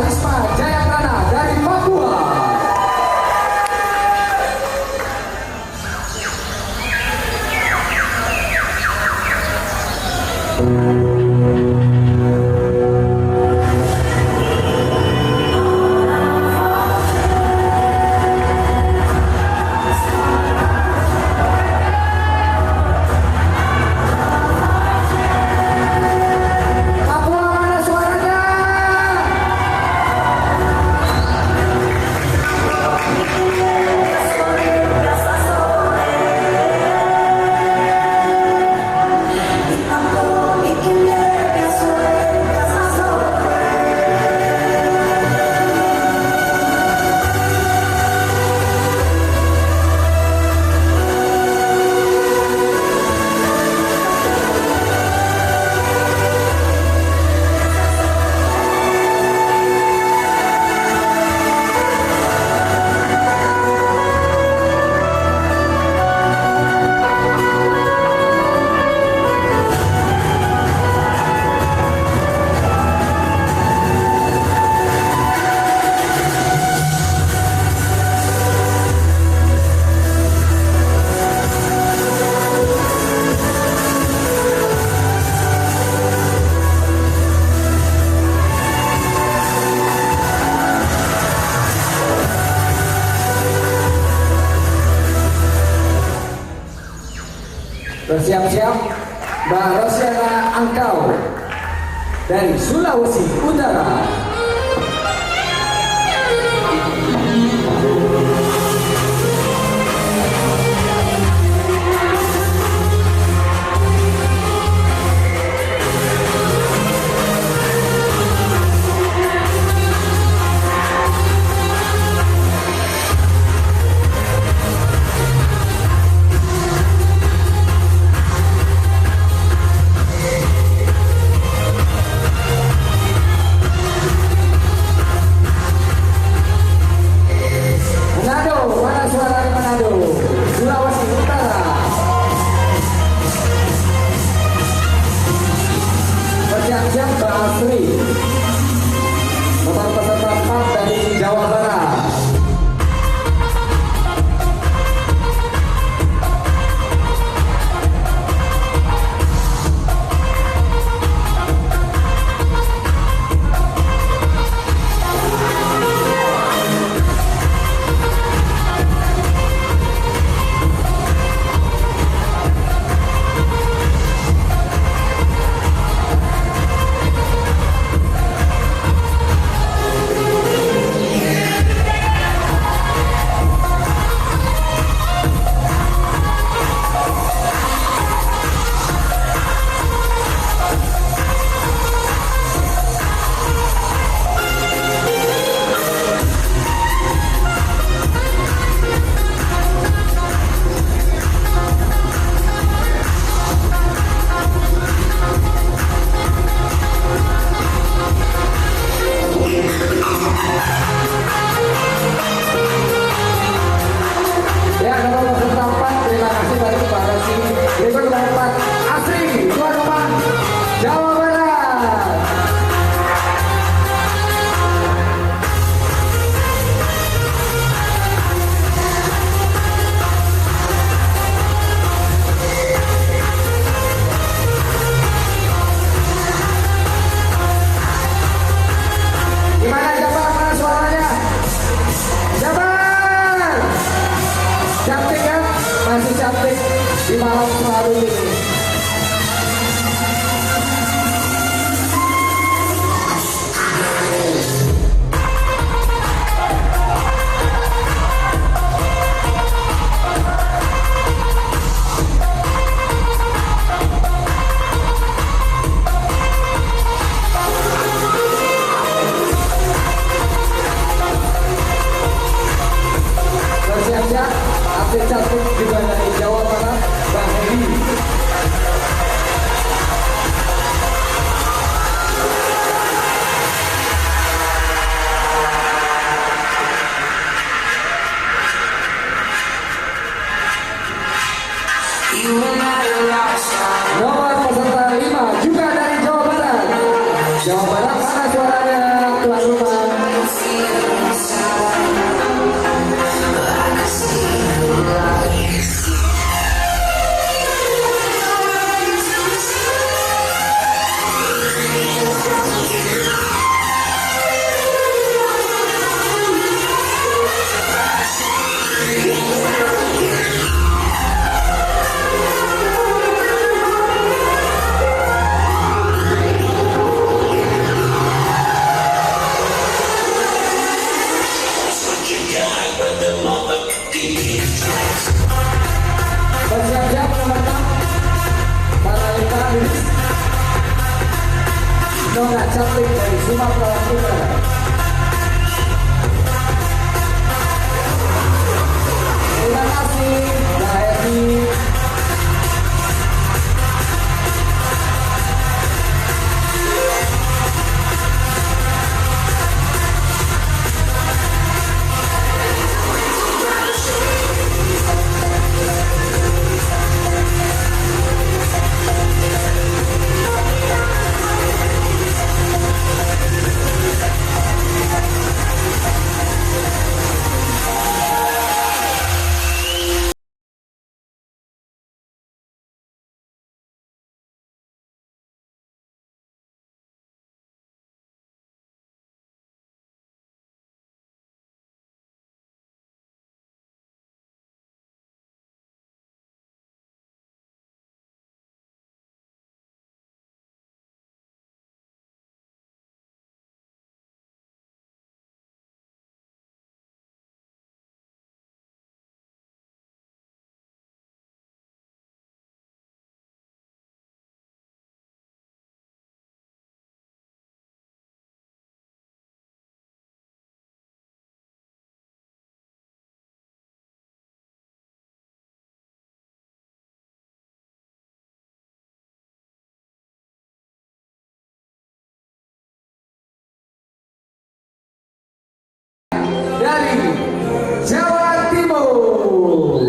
Risma Jayaprana dari Papua. Bersiap-siap Mbak Rosiana Angkau dari Sulawesi Utara. Nomor peserta 4 dari Jawa Barat. Masih cantik di malam selalu ini. Bersiap-siap atlet cantik juga dari Jawa Barat, Bang Hedi. Nomor peserta 5 juga dari Jawa Barat. Jawa Barat, mana suaranya tuan rumah? Nona cantik dari Sumatera Utara. Terima kasih Mbak Emi. Dari Jawa Timur.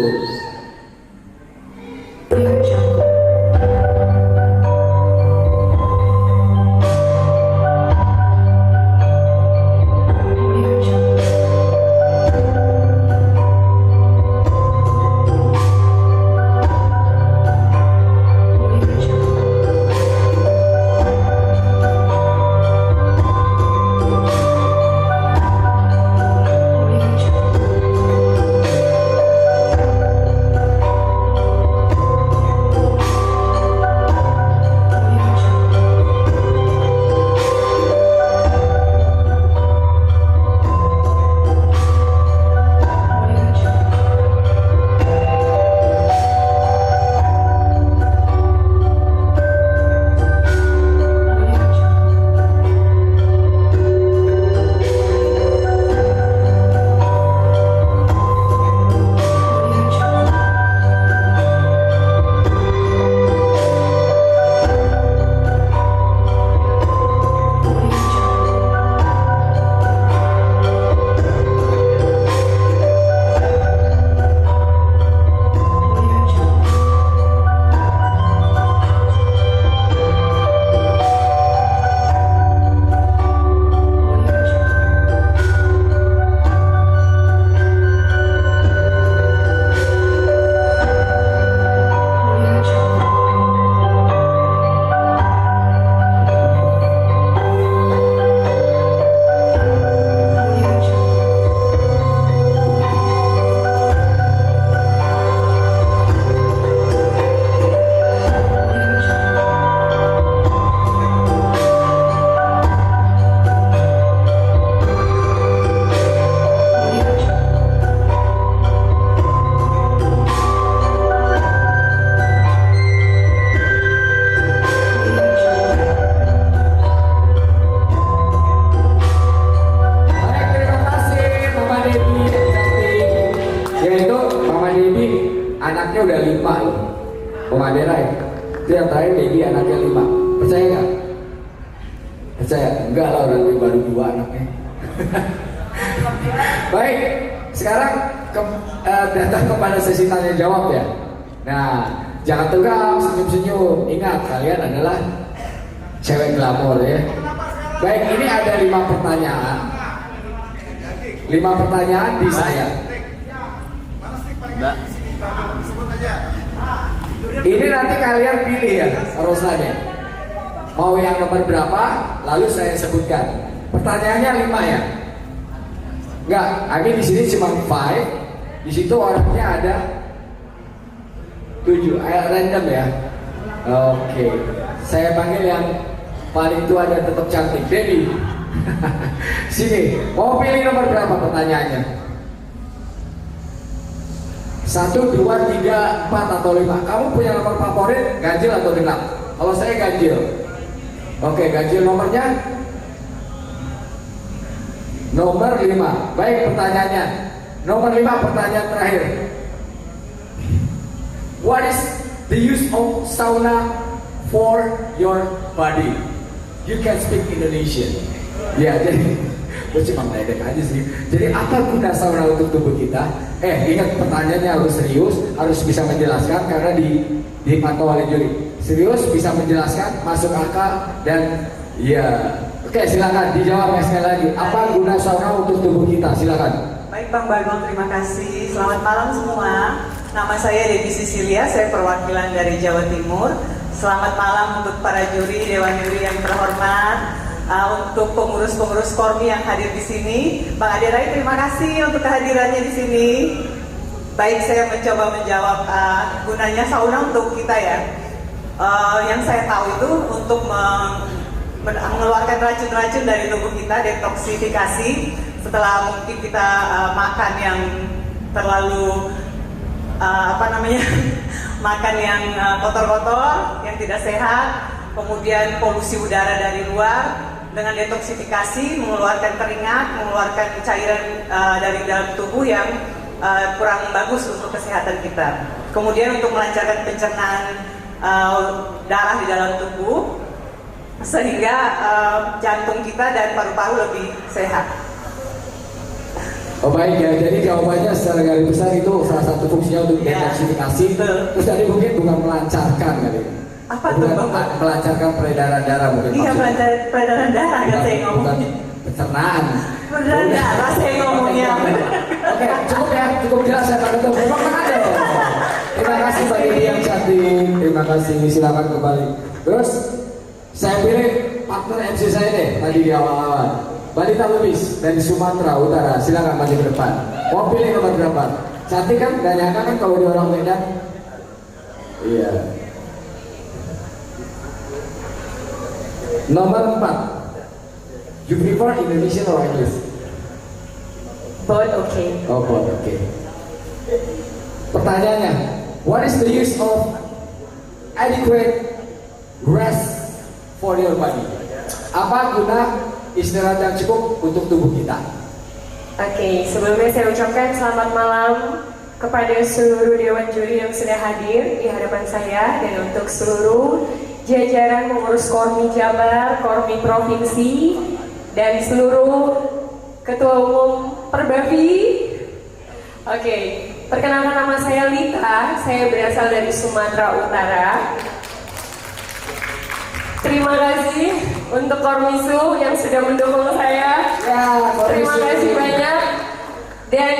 Anaknya udah 5 loh, Pemadera ya. Itu yang terakhir baby anaknya 5. Percaya nggak? Percaya? Enggak lah, orang baru 2 anaknya. Baik, sekarang datang kepada sesi tanya jawab ya. Nah, jangan tegang, senyum-senyum. Ingat, kalian adalah cewek glamor ya. Baik, ini ada 5 pertanyaan. 5 pertanyaan di saya. Mbak. Ini nanti kalian pilih ya urusannya. Mau yang nomor berapa? Lalu saya sebutkan. Pertanyaannya 5 ya. Enggak, di sini cuma 5. Di situ orangnya ada 7. Random ya. Oke. Saya panggil yang paling tua dan tetap cantik, Dedi. Sini. Mau pilih nomor berapa pertanyaannya? 1, 2, 3, 4 atau 5. Kamu punya nomor favorit, ganjil atau genap? Kalau saya ganjil. Oke, ganjil nomornya nomor 5. Baik, pertanyaannya nomor 5, pertanyaan terakhir. What is the use of sauna for your body? You can speak Indonesian. Ya, jadi gue cuma ngeledek aja sih. Jadi apa guna sauna untuk tubuh kita? Ingat pertanyaannya harus serius, harus bisa menjelaskan karena dipantau oleh juri. Serius, bisa menjelaskan, masuk akal, dan ya. Oke, silakan dijawab sekali lagi. Apa guna sauna untuk tubuh kita? Silakan. Baik Bang Bagong, terima kasih. Selamat malam semua. Nama saya Debbie Sisilia, saya perwakilan dari Jawa Timur. Selamat malam untuk para juri, dewan juri yang terhormat, untuk pengurus-pengurus Kormi yang hadir di sini. Bang Ade Rai, terima kasih untuk kehadirannya di sini. Baik, saya mencoba menjawab gunanya sauna untuk kita ya. Yang saya tahu itu untuk mengeluarkan racun-racun dari tubuh kita, detoksifikasi setelah mungkin kita makan yang terlalu makan yang kotor-kotor, yang tidak sehat, kemudian polusi udara dari luar. Dengan detoksifikasi mengeluarkan keringat, mengeluarkan cairan dari dalam tubuh yang kurang bagus untuk kesehatan kita. Kemudian untuk melancarkan pencernaan darah di dalam tubuh sehingga jantung kita dan paru-paru lebih sehat. Oh baik ya, jadi jawabannya secara garis besar itu salah satu fungsinya untuk detoksifikasi. Terus tadi mungkin bukan melancarkan kali. Apa tuh Bapak? Melancarkan peredaran darah mungkin. Iya, peredaran darah kan saya ngomong. Bukan pencernaan. Peredaran darah saya ngomongnya. Oke, cukup ya, cukup jelas ya Pak Ketua. Memang ada. Terima kasih Mbak Didi yang cantik. Terima kasih, silakan kembali. Terus saya pilih partner MC saya deh tadi di awal-awal. Balita Lubis dari Sumatera Utara, silakan maju ke depan. Mau pilih nomor berapa? Cantik kan? Gak nyangka kan kalau dia orang Medan? Iya. Nomor 4. You prefer Indonesian or English? Both okay. Oh, both okay. Pertanyaannya, what is the use of adequate rest for your body? Apa guna istirahat yang cukup untuk tubuh kita? Oke, sebelumnya saya ucapkan selamat malam kepada seluruh dewan juri yang sudah hadir di hadapan saya dan untuk seluruh jajaran pengurus Kormi Jabar, Kormi Provinsi, dan seluruh ketua umum Perbavi. Oke, perkenalkan nama saya Lita, saya berasal dari Sumatera Utara. Terima kasih untuk Kormisu yang sudah mendukung saya. Ya, terima kasih banyak. Dan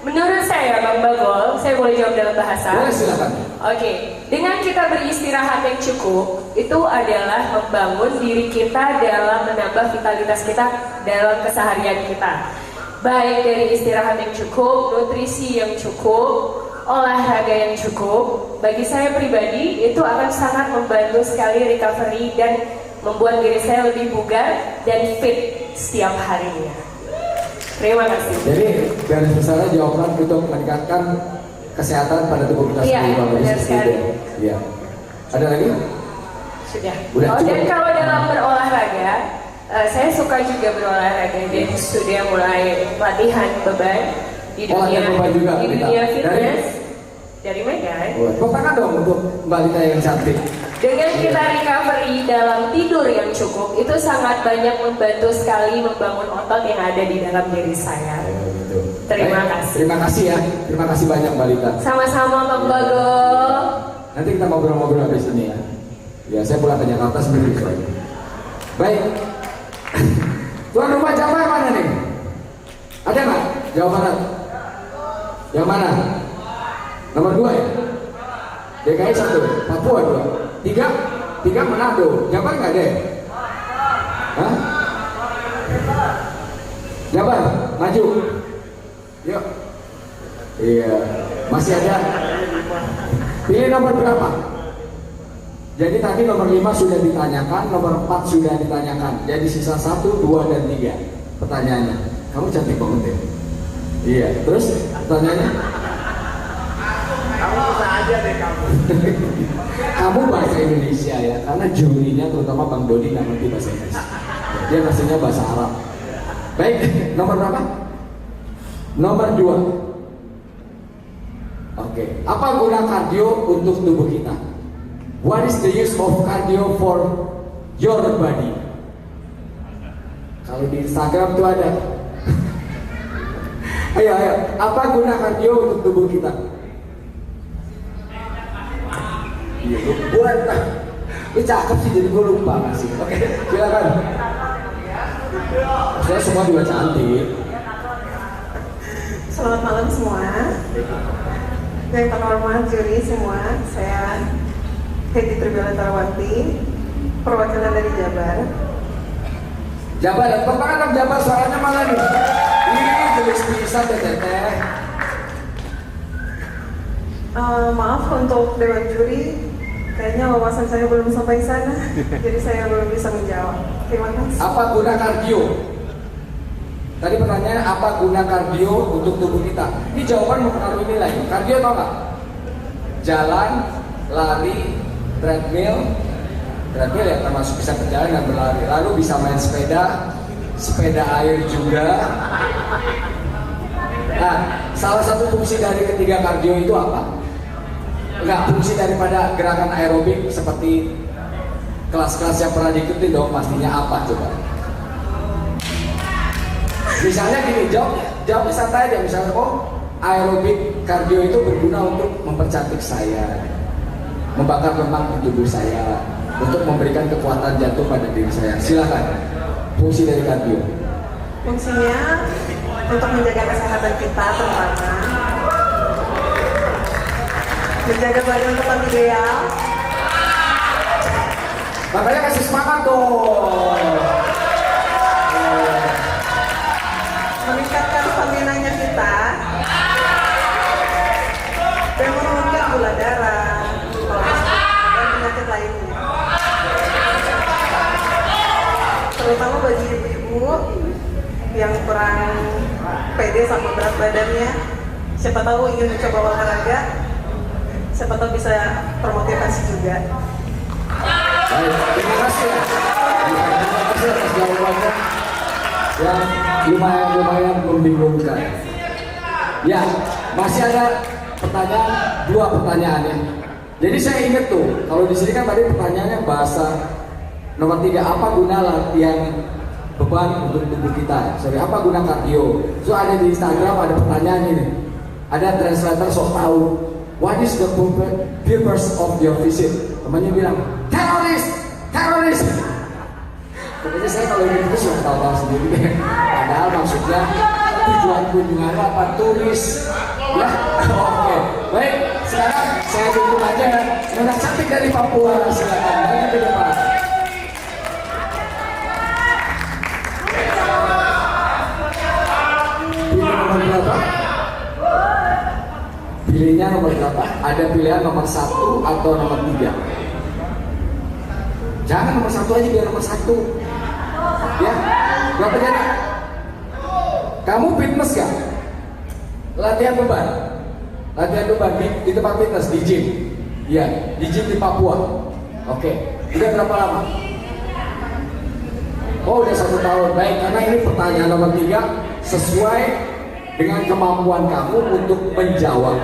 menurut saya, Bang Bagol, saya boleh jawab dalam bahasa? Boleh, silakan. Oke, dengan kita beristirahat yang cukup, itu adalah membangun diri kita dalam menambah vitalitas kita dalam keseharian kita. Baik dari istirahat yang cukup, nutrisi yang cukup, olahraga yang cukup, bagi saya pribadi itu akan sangat membantu sekali recovery dan membuat diri saya lebih bugar dan fit setiap harinya. Terima kasih. Jadi garis besarnya jawaban untuk meningkatkan kesehatan pada tubuh kita sendiri. Iya, benar sekali. Iya. Ada lagi? Sudah. Udah, dan kalau dalam berolahraga, saya suka juga berolahraga dan sudah mulai latihan beban di dunia fitness dari Medan. Tangan dong untuk Mbak Lita yang cantik. Dengan kita recovery dalam tidur yang cukup, itu sangat banyak membantu sekali membangun otot yang ada di dalam diri saya. Gitu. Terima kasih. Terima kasih ya, terima kasih banyak Mbak Lita. Sama-sama Bang Bagol. Nanti kita ngobrol-ngobrol habis ini ya. Ya saya pulang ke Jakarta sendiri soalnya. Baik. Tuan rumah Jawa yang mana nih? Ada nggak? Jawa Barat. Yang mana? Nomor 2 ya? DKI 1, Papua 2, 3 Manado. Jabar nggak deh? Hah? Jabar, maju. Yuk. Iya, masih ada. Pilih nomor berapa? Jadi tadi nomor 5 sudah ditanyakan, nomor 4 sudah ditanyakan. Jadi sisa 1, 2, dan 3. Pertanyaannya, kamu cantik banget deh. Iya, terus pertanyaannya? Kamu bisa aja deh kamu. Kamu bahasa Indonesia ya, karena jurinya terutama Bang Dodi nggak ngerti bahasa Inggris. Dia ngasihnya bahasa Arab. Baik, nomor berapa? Nomor 2. Oke, apa guna kardio untuk tubuh kita? What is the use of cardio for your body? Kalau di Instagram tuh ada. Ayo, apa guna kardio untuk tubuh kita? Iya, buat lah. Ini cakep sih, jadi gue lupa ngasih. Oke, silakan. Saya semua juga cantik. Selamat malam semua. Yang terhormat juri semua, saya Hedi Tribela Tarawati, perwakilan dari Jabar. Jabar, pertangan dong Jabar, suaranya mana nih? Ini jelas bisa teteh. Maaf untuk Dewan Juri, kayaknya wawasan saya belum sampai sana, jadi saya belum bisa menjawab. Terima kasih. Apa guna kardio? Tadi pertanyaannya apa guna kardio untuk tubuh kita? Ini jawaban mempengaruhi nilai. Kardio tau nggak? Jalan, lari, treadmill ya termasuk bisa berjalan dan berlari. Lalu bisa main sepeda air juga. Nah, salah satu fungsi dari ketiga kardio itu apa? Enggak, fungsi daripada gerakan aerobik seperti kelas-kelas yang pernah diikuti dong, pastinya apa coba? Misalnya gini, jawabnya santai aja. Misalnya, aerobik kardio itu berguna untuk mempercantik saya, membakar lemak di tubuh saya, untuk memberikan kekuatan jantung pada diri saya. Silakan, fungsi dari kardio. Fungsinya untuk menjaga kesehatan kita, terutama menjaga badan tetap ideal, Makanya kasih semangat dong. meningkatkan stamina-nya kita, dan menurunkan gula darah, kolesterol, dan penyakit lainnya. Terutama bagi ibu-ibu yang kurang pede sama berat badannya, siapa tahu ingin mencoba olahraga, siapa tahu bisa termotivasi juga. Baik, terima kasih. Terima kasih atas jawabannya yang lumayan membingungkan. Ya, masih ada dua pertanyaan ya. Jadi saya ingat tuh, kalau di sini kan tadi pertanyaannya bahasa nomor 3, apa guna latihan beban untuk tubuh kita? Sorry, apa guna kardio? So ada di Instagram ada pertanyaan ini. Ada translator sok tahu. What is the purpose of your visit? Temannya bilang, teroris. Pokoknya saya kalau gitu suka tahu sendiri deh. Padahal maksudnya tujuan kunjungan apa? Turis. Ya, oke. Baik, sekarang saya dukung aja nona cantik dari Papua. Silakan, maju ke depan. Pilih nomor berapa? Pilihnya nomor berapa? Ada pilihan nomor 1 atau nomor 3. Jangan nomor 1 aja, biar nomor 1. Ya, berapa jadi? Kamu fitness gak? Latihan beban di tempat fitness, di gym. Ya, di gym di Papua. Oke, udah berapa lama? Oh, udah 1 tahun. Baik, karena ini pertanyaan nomor 3 sesuai dengan kemampuan kamu untuk menjawab.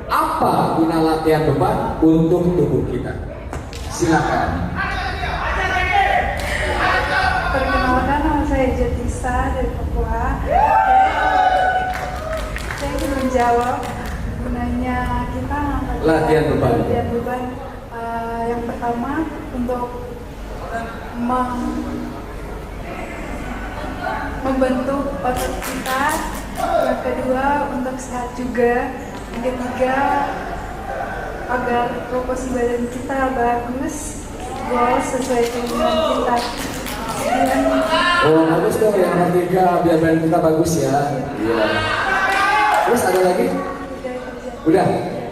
Apa guna latihan beban untuk tubuh kita? Silakan. Perkenalkan, nama saya Jatisa dari Papua. Saya ingin menjawab gunanya kita Latihan beban. Yang pertama untuk membentuk otot kita. Yang kedua untuk sehat juga. Yang ketiga agar proporsi badan kita bagus, sesuai keinginan kita. Oh, bagus dong yang nomor 3, biar badan kita bagus ya. Iya. Terus ada lagi? Udah.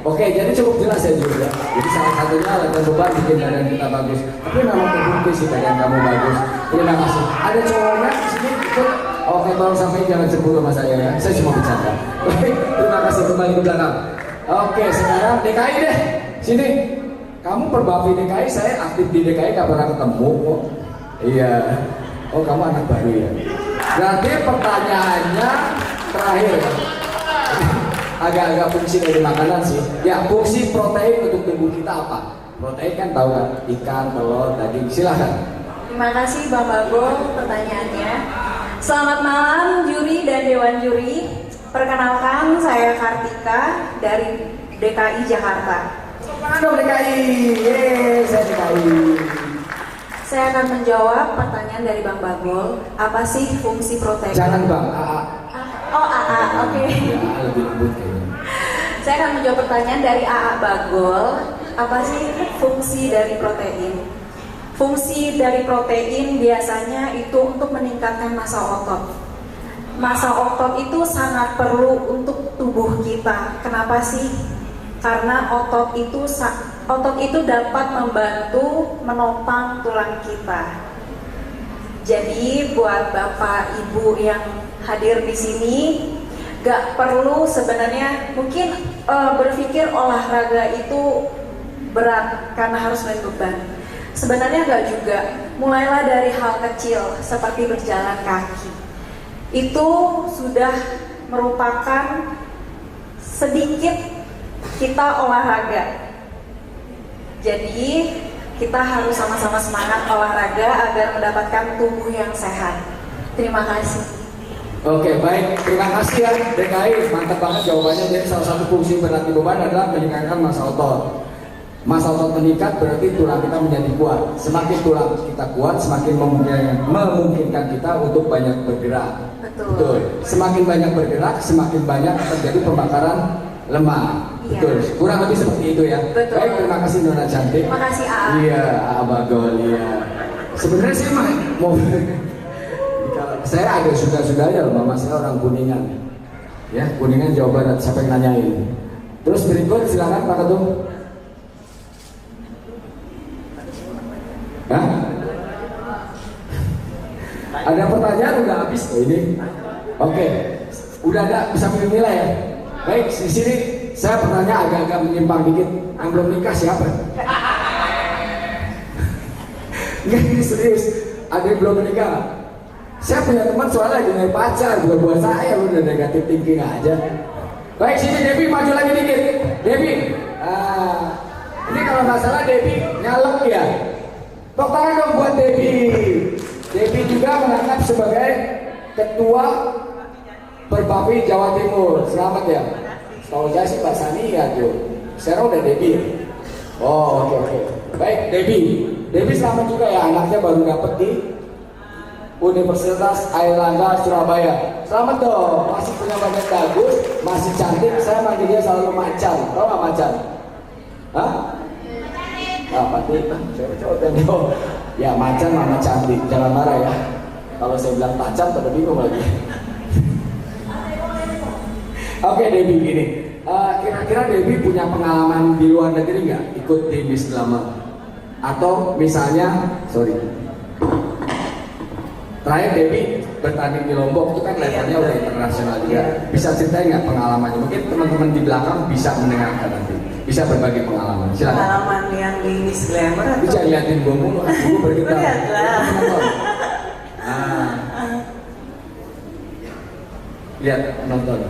Oke, jadi cukup jelas ya juga. Jadi salah satunya latihan beban bikin badan kita bagus. Tapi memang terbukti sih badan kamu bagus. Terima kasih. Ada cowoknya di sini ikut. Oke, tolong sampai jangan cemburu sama saya ya. Saya cuma bercanda. Baik, terima kasih, kembali ke belakang. Oke, sekarang DKI deh. Sini. Kamu Perbapi DKI, saya aktif di DKI gak pernah ketemu kok. Iya. Oh, kamu anak baru ya. Berarti pertanyaannya terakhir. Agak-agak fungsi dari makanan sih. Ya, fungsi protein untuk tubuh kita apa? Protein kan tahu kan, ikan, telur, daging. Silahkan. Terima kasih Bang Bagong pertanyaannya. Selamat malam juri dan dewan juri. Perkenalkan saya Kartika dari DKI Jakarta. Mana dong DKI? Saya DKI. Saya akan menjawab pertanyaan dari Bang Bagong. Apa sih fungsi protein? Jangan Bang, AA. Oh AA, oke. Ya, lebih lembut kayaknya. Saya akan menjawab pertanyaan dari AA Bagol. Apa sih fungsi dari protein? Fungsi dari protein biasanya itu untuk meningkatkan massa otot. Massa otot itu sangat perlu untuk tubuh kita. Kenapa sih? Karena otot itu dapat membantu menopang tulang kita. Jadi buat bapak ibu yang hadir di sini, gak perlu sebenarnya mungkin berpikir olahraga itu berat karena harus main beban. Sebenarnya gak juga. Mulailah dari hal kecil seperti berjalan kaki. Itu sudah merupakan sedikit kita olahraga. Jadi kita harus sama-sama semangat olahraga agar mendapatkan tubuh yang sehat. Terima kasih. Oke, baik. Terima kasih ya DKI. Mantap banget jawabannya. Jadi salah satu fungsi berlatih beban adalah meningkatkan massa otot. Massa otot meningkat berarti tulang kita menjadi kuat. Semakin tulang kita kuat, semakin memungkinkan kita untuk banyak bergerak. Betul. Semakin banyak bergerak, semakin banyak terjadi pembakaran lemak. Iya. Betul. Kurang lebih seperti itu ya. Betul. Baik, terima kasih Nona cantik. Terima kasih AA. Iya, AA Bagol. Iya. Sebenarnya sih mau saya agak sudah-sudahnya loh, mama saya orang Kuningan. Ya, Kuningan Jawa Barat. Siapa yang nanyain? Terus berikut silakan Pak Ketum. Hah? Ada pertanyaan udah habis oh ini. Oke, udah ada bisa pilih nilai ya. Baik, di sini saya pertanyaan agak-agak menyimpang dikit. Yang belum nikah siapa? Enggak, ini serius. Ada yang belum menikah? Saya punya teman soalnya lagi nyari pacar, buat saya udah negatif thinking aja. Baik, sini Debbie maju lagi dikit. Debbie, ini kalau nggak salah Debbie nyalek ya. Tepuk tangan dong buat Debbie. Debbie juga menangkap sebagai Ketua Perbapi Jawa Timur. Selamat ya. Setahu saya sih Pak Sani ya tuh. Sekarang udah Debbie. Oh oke. Baik Debbie. Debbie selamat juga ya, anaknya baru dapet di Universitas Airlangga Surabaya. Selamat dong, masih punya banyak bagus, masih cantik. Saya manggil dia selalu Macan. Tahu nggak Macan? Hah? Apa sih? Cewek-cewek ya Macan mama cantik, jangan marah ya. Kalau saya bilang Macan pada bingung lagi. Oke Debbie gini, kira-kira Debbie punya pengalaman di luar negeri nggak ikut di Miss Glamour? Atau misalnya, terakhir Debbie bertanding di Lombok itu kan levelnya udah internasional juga. Bisa ceritain nggak pengalamannya? Mungkin teman-teman di belakang bisa mendengarkan nanti, bisa berbagi pengalaman. Silakan. Pengalaman yang di Miss Glamour atau? Bisa liatin gua mulu, aku bergetar. Lihatlah. Lihat nonton.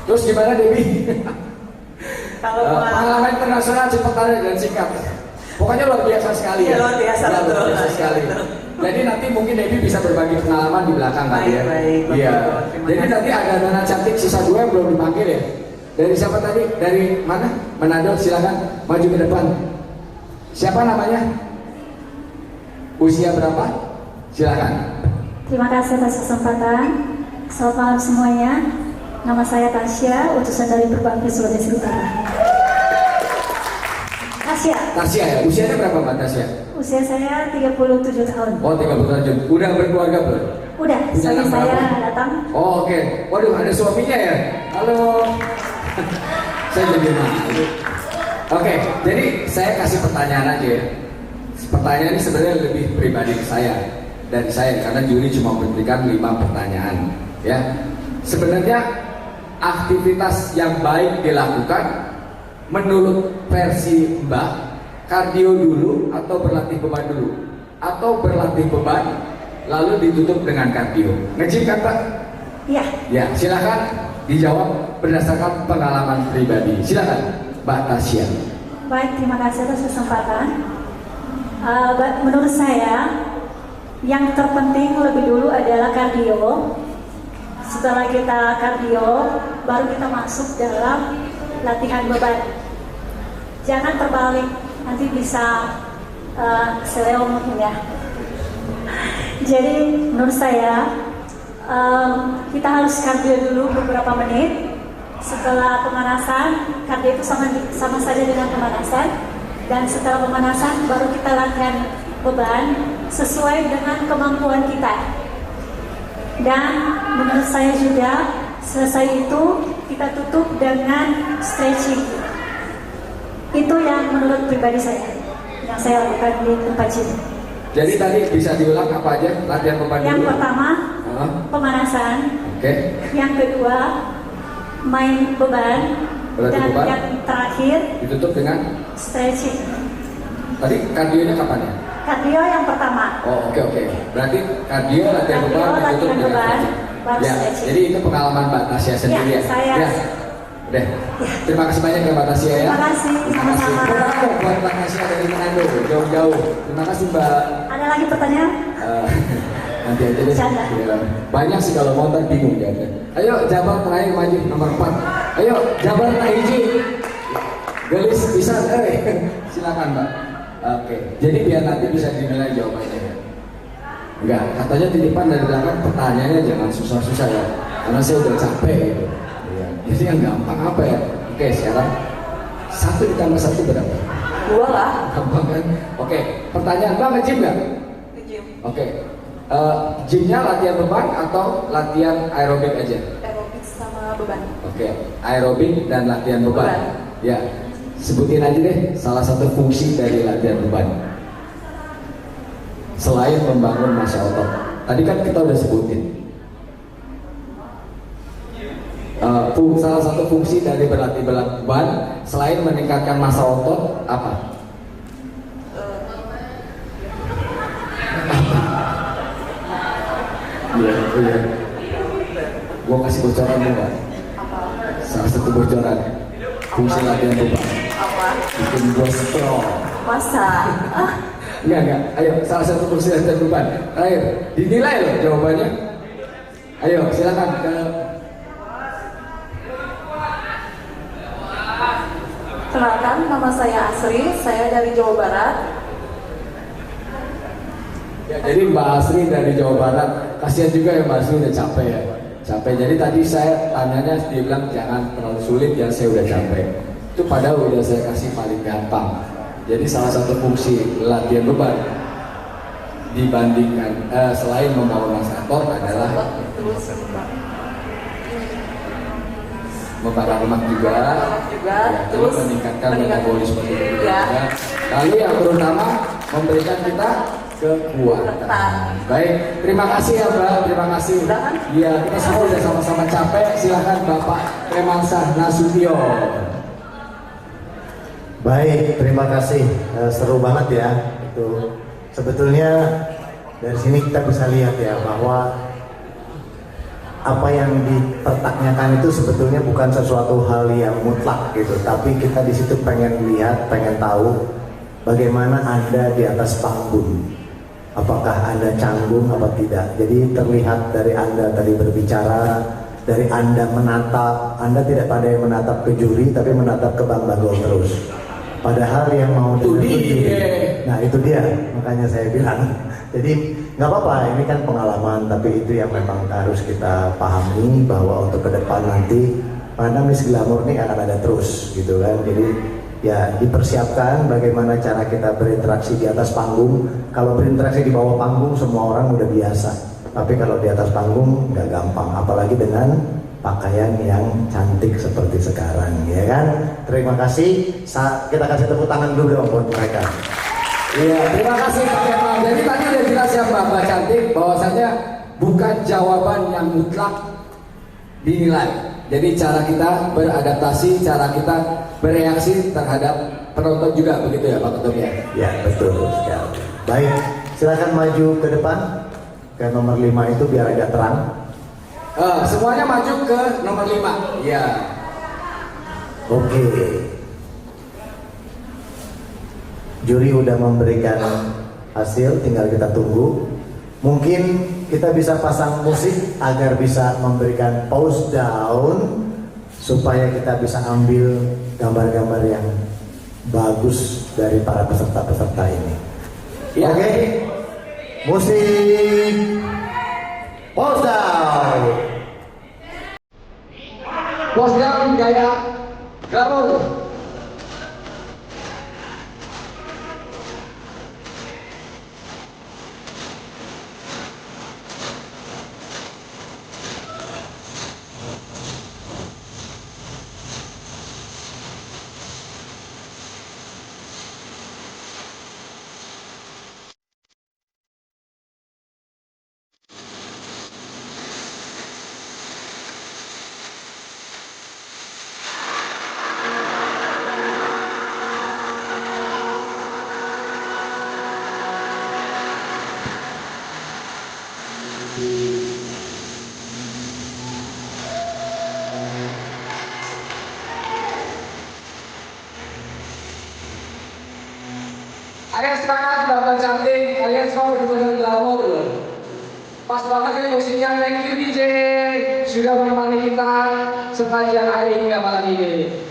Terus gimana Debbie? Kalau pengalaman internasional cepat dan singkat. Pokoknya luar biasa sekali ya. Luar biasa, betul. Luar biasa sekali. Jadi nanti mungkin Debbie bisa berbagi pengalaman di belakang tadi ya. Baik. Iya. Terima Jadi kasih. nanti ada Nona cantik sisa 2 yang belum dipanggil ya. Dari siapa tadi? Dari mana? Manado, silakan maju ke depan. Siapa namanya? Usia berapa? Silakan. Terima kasih atas kesempatan. Selamat malam semuanya. Nama saya Tasya, utusan dari Perbapi Sulawesi Utara. Tasya ya. Usianya berapa Mbak Tasya? Usia saya 37 tahun. Oh 30 tahun. Udah berkeluarga belum? Udah, Punya suami anak saya berapa? datang. Oh oke. Waduh ada suaminya ya? Halo. Saya jadi malu. Oke, jadi saya kasih pertanyaan aja ya. Pertanyaan ini sebenarnya lebih pribadi ke saya, dari saya, karena juri cuma memberikan 5 pertanyaan. Ya, sebenarnya aktivitas yang baik dilakukan menurut versi Mbak, kardio dulu atau berlatih beban dulu, atau berlatih beban lalu ditutup dengan kardio. Ngejim kan Pak? Iya. Ya, silakan dijawab berdasarkan pengalaman pribadi. Silakan Mbak Tasya. Baik, terima kasih atas kesempatan. Menurut saya, yang terpenting lebih dulu adalah kardio. Setelah kita kardio, baru kita masuk dalam latihan beban. Jangan terbalik, nanti bisa seleo mungkin ya. Jadi menurut saya, kita harus kardio dulu beberapa menit. Setelah pemanasan, kardio itu sama saja dengan pemanasan. Dan setelah pemanasan, baru kita latihan beban sesuai dengan kemampuan kita. Dan menurut saya juga, selesai itu kita tutup dengan stretching. Itu yang menurut pribadi saya, yang saya lakukan di tempat gym. Jadi tadi bisa diulang apa aja latihan beban Yang dulu? pertama, pemanasan. Oke. Yang kedua, main beban. Berarti Dan beban yang terakhir, ditutup dengan stretching. tadi kardionya kapan ya? Kardio yang pertama. Oh oke. Berarti kardio latihan Kardio, beban ditutup latihan dengan beban, stretching. baru Ya, stretching. jadi itu pengalaman Mbak Tasya sendiri ya. saya. Ya. Udah. Terima kasih banyak ya Mbak Tasya ya. Terima kasih, sama-sama. Bravo buat Mbak Tasya dari Manado, jauh-jauh. Terima kasih Mbak. Ada lagi pertanyaan? Nanti aja deh. Bercanda. Ya. Banyak sih kalau mau ntar bingung ya. Ayo jabar terakhir maju nomor 4. Ayo jabar hiji. Gelis bisa silakan Mbak. Oke. Jadi biar nanti bisa dinilai jawabannya ya. Enggak, katanya titipan dari belakang pertanyaannya jangan susah-susah ya. Karena saya udah capek gitu. Ya. Jadi yang gampang apa ya? Oke, sekarang 1 ditambah 1 berapa? 2 lah. Gampang kan? Oke, pertanyaan Mbak nge-gym nggak? Gym. Oke, gymnya latihan beban atau latihan aerobik aja? Aerobik sama beban. Oke, aerobik dan latihan beban. Beban. Ya, sebutin aja deh salah satu fungsi dari latihan beban. Selain membangun massa otot, tadi kan kita udah sebutin. Salah satu fungsi dari berlatih beban selain meningkatkan massa otot apa? Iya. Gua kasih bocoran enggak? Salah satu bocoran fungsi latihan beban. Apa? Bikin gua strong. Masa? Enggak. Ayo, salah satu fungsi latihan beban. Terakhir, dinilai loh jawabannya. Ayo, silakan ke. Kenalkan, nama saya Asri, saya dari Jawa Barat. Ya, jadi Mbak Asri dari Jawa Barat. Kasihan juga ya Mbak Asri udah capek ya. Capek. Jadi tadi saya tanyanya dia bilang jangan terlalu sulit ya, saya udah capek. Itu padahal udah saya kasih paling gampang. Jadi salah satu fungsi latihan beban dibandingkan selain membangun massa otot adalah membakar lemak juga, ya, terus meningkatkan metabolisme tubuh ya. juga. Lalu yang terutama memberikan kita kekuatan. Baik, terima kasih ya Mbak, terima kasih. Ya, kita semua udah sama-sama capek. Silakan Bapak Tremansyah Nasution. Baik, terima kasih. Seru banget ya. Itu sebetulnya dari sini kita bisa lihat ya bahwa apa yang dipertanyakan itu sebetulnya bukan sesuatu hal yang mutlak gitu, tapi kita di situ pengen lihat, pengen tahu bagaimana Anda di atas panggung. Apakah Anda canggung apa tidak? Jadi terlihat dari Anda tadi berbicara, dari Anda menatap, Anda tidak pada yang menatap ke juri, tapi menatap ke Bang Bagong terus. Padahal yang mau dengar itu juri. Nah itu dia, makanya saya bilang. Jadi nggak apa-apa, ini kan pengalaman, tapi itu yang memang harus kita pahami bahwa untuk ke depan nanti, karena Miss Glamour ini akan ada terus, gitu kan. Jadi ya dipersiapkan bagaimana cara kita berinteraksi di atas panggung. Kalau berinteraksi di bawah panggung semua orang udah biasa, tapi kalau di atas panggung nggak gampang, apalagi dengan pakaian yang cantik seperti sekarang, ya kan? Terima kasih. Kita kasih tepuk tangan dulu dong buat mereka. Iya, terima kasih Pak Kemal. Jadi tadi udah jelas ya Mbak Cantik bahwasanya bukan jawaban yang mutlak dinilai. Jadi cara kita beradaptasi, cara kita bereaksi terhadap penonton juga begitu ya Pak Ketum ya? Ya, betul sekali. Baik, silakan maju ke depan ke nomor 5 itu biar agak terang. Semuanya maju ke nomor 5. Ya. Oke. Juri udah memberikan hasil, tinggal kita tunggu. Mungkin kita bisa pasang musik agar bisa memberikan pause down supaya kita bisa ambil gambar-gambar yang bagus dari para peserta-peserta ini. Ya. Oke. Musik pause down. Pause down gaya glamor. Ayo semangat Bapak Cantik, kalian semua benar-benar glamor loh. Pas banget ini musiknya, thank you DJ sudah menemani kita sepanjang hari hingga malam ini.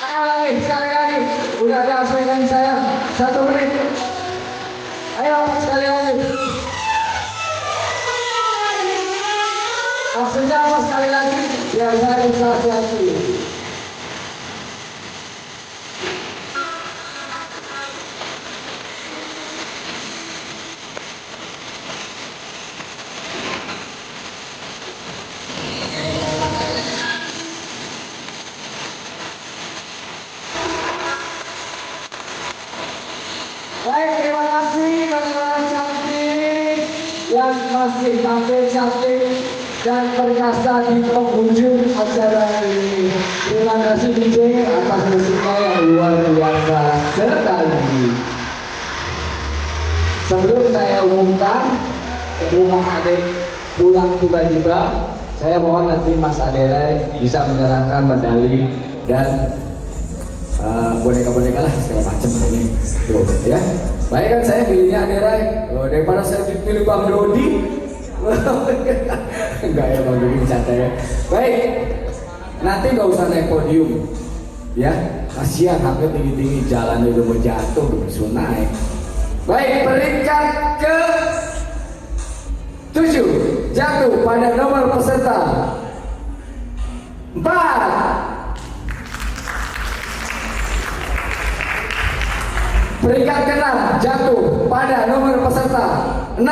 Hai, sekali lagi, udah ada sesuaikan saya 1 menit. Ayo sekali lagi. Maksudnya apa sekali lagi? Biar saya bisa hati-hati. Baik, terima kasih teman-teman cantik yang masih cantik dan perkasa di penghujung acara ini. Terima kasih DJ atas musiknya yang luar biasa sekali. Sebelum saya umumkan rumah adik pulang tiba-tiba, saya mohon nanti Mas Adere bisa menyerahkan medali dan boneka-boneka lah segala macam ini. Tuh, ya. Baik kan saya pilihnya Adere, daripada saya pilih Bang Dodi. Enggak ya Bang Dodi bercanda ya. Baik, nanti nggak usah naik podium, ya. Kasihan hampir tinggi-tinggi jalan udah mau jatuh, udah bisa naik. Baik, peringkat ke 7 jatuh pada nomor peserta 4. Peringkat ke-6 jatuh pada nomor peserta 6.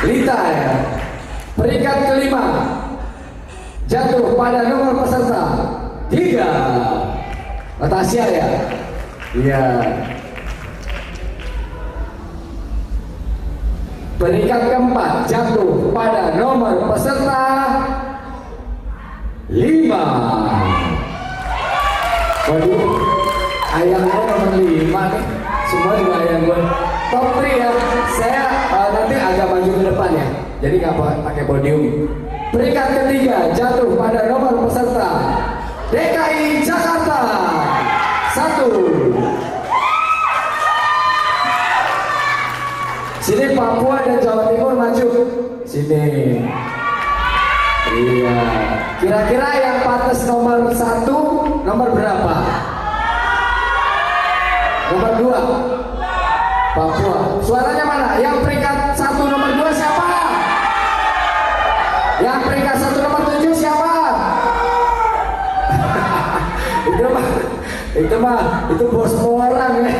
Lita ya. Peringkat ke-5 jatuh pada nomor peserta 3. Natasha ya. Iya. Peringkat ke-4 jatuh pada nomor peserta 5. Waduh, ayam gue nomor 5 nih. Semua juga ayam gue. Top 3 ya. Saya nanti agak maju ke depan ya. Jadi nggak pakai podium. Peringkat ke-3 jatuh pada nomor peserta DKI Jakarta 1. Sini Papua dan Jawa Timur maju. Sini. Iya. Kira-kira yang pantas nomor 1 nomor berapa? Nomor 2. Papua. Suaranya mana? Yang peringkat 1 nomor 2 siapa? Yang peringkat 1 nomor 7 siapa? itu bos orang ya.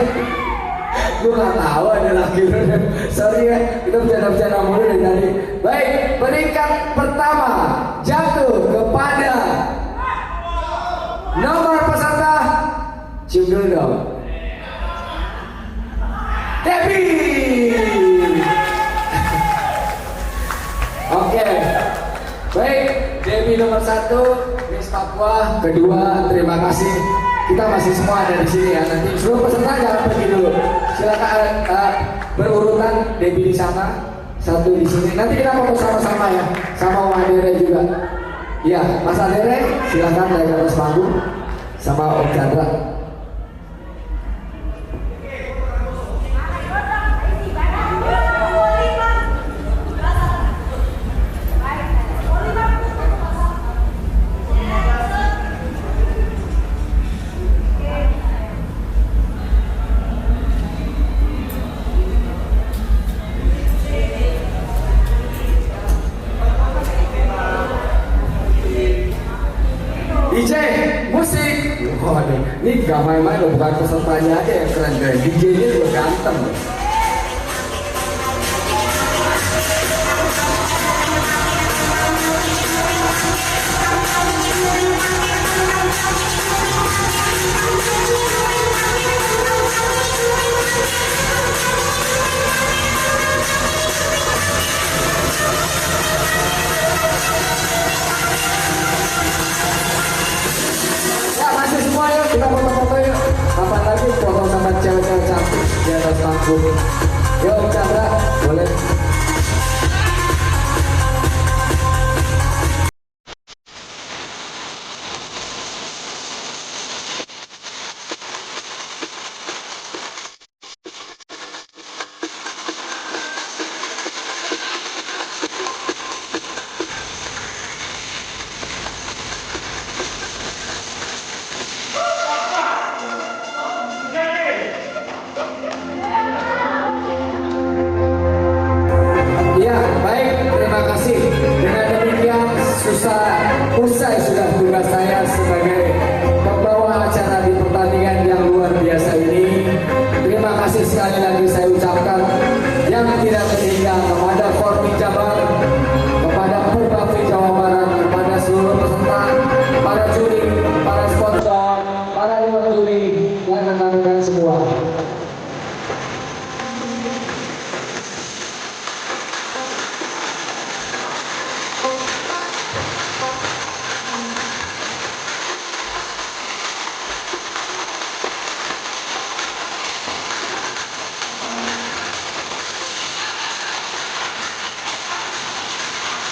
Gue gak tahu ada lagi. Sorry ya, kita bercanda-bercanda mulu dari tadi. Baik, peringkat pertama jatuh kepada nomor peserta. Cium dulu dong. Debbie. Oke. Baik, Debbie nomor 1, Miss Papua. Kedua, terima kasih. Kita masih semua ada di sini ya. Nanti seluruh peserta jangan pergi dulu. Silakan berurutan, Debbie di sana, 1 di sini. Nanti kita foto sama-sama ya, sama Om Adere juga. Iya, Mas Adere, silakan dari atas panggung sama Om Chandra. DJ, musik. Waduh, ini gak main-main loh, bukan pesertanya aja yang keren-keren. DJ-nya juga ganteng. Kita foto-foto yuk. Kapan lagi foto sama cewek-cewek cantik di atas panggung. Yuk Chandra, boleh. Usai sudah tugas saya sebagai pembawa acara di pertandingan yang luar biasa ini. Terima kasih sekali lagi saya ucapkan yang tidak terhingga kepada Formi Jabar, kepada Perbapti Jawa Barat, kepada seluruh peserta, para juri, para sponsor, para dewan juri, dan rekan-rekan semua.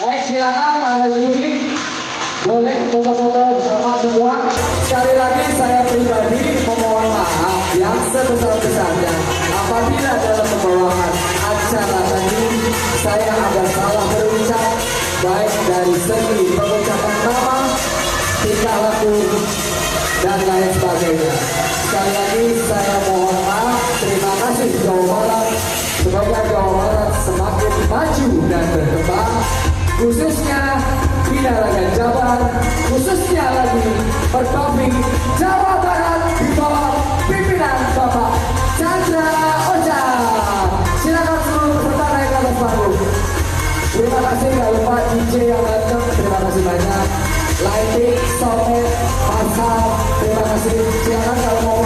Baik, silakan para juri boleh foto-foto bersama semua. Sekali lagi saya pribadi memohon maaf yang sebesar-besarnya apabila dalam pembawakan acara tadi saya ada salah berucap, baik dari segi pengucapan nama, tingkah laku, dan lain sebagainya. Sekali lagi saya mohon maaf. Terima kasih Jawa Barat. Semoga Jawa Barat semakin maju dan berkembang, khususnya Binalagan Jabar, khususnya lagi Pertopik Jawa Barat di bawah pimpinan Bapak Chandra Ocha. Silakan seluruh peserta naik ke atas panggung. Terima kasih, gak lupa DJ yang datang, terima kasih banyak. Lighting, sound, pasal, terima kasih. Silakan kalau mau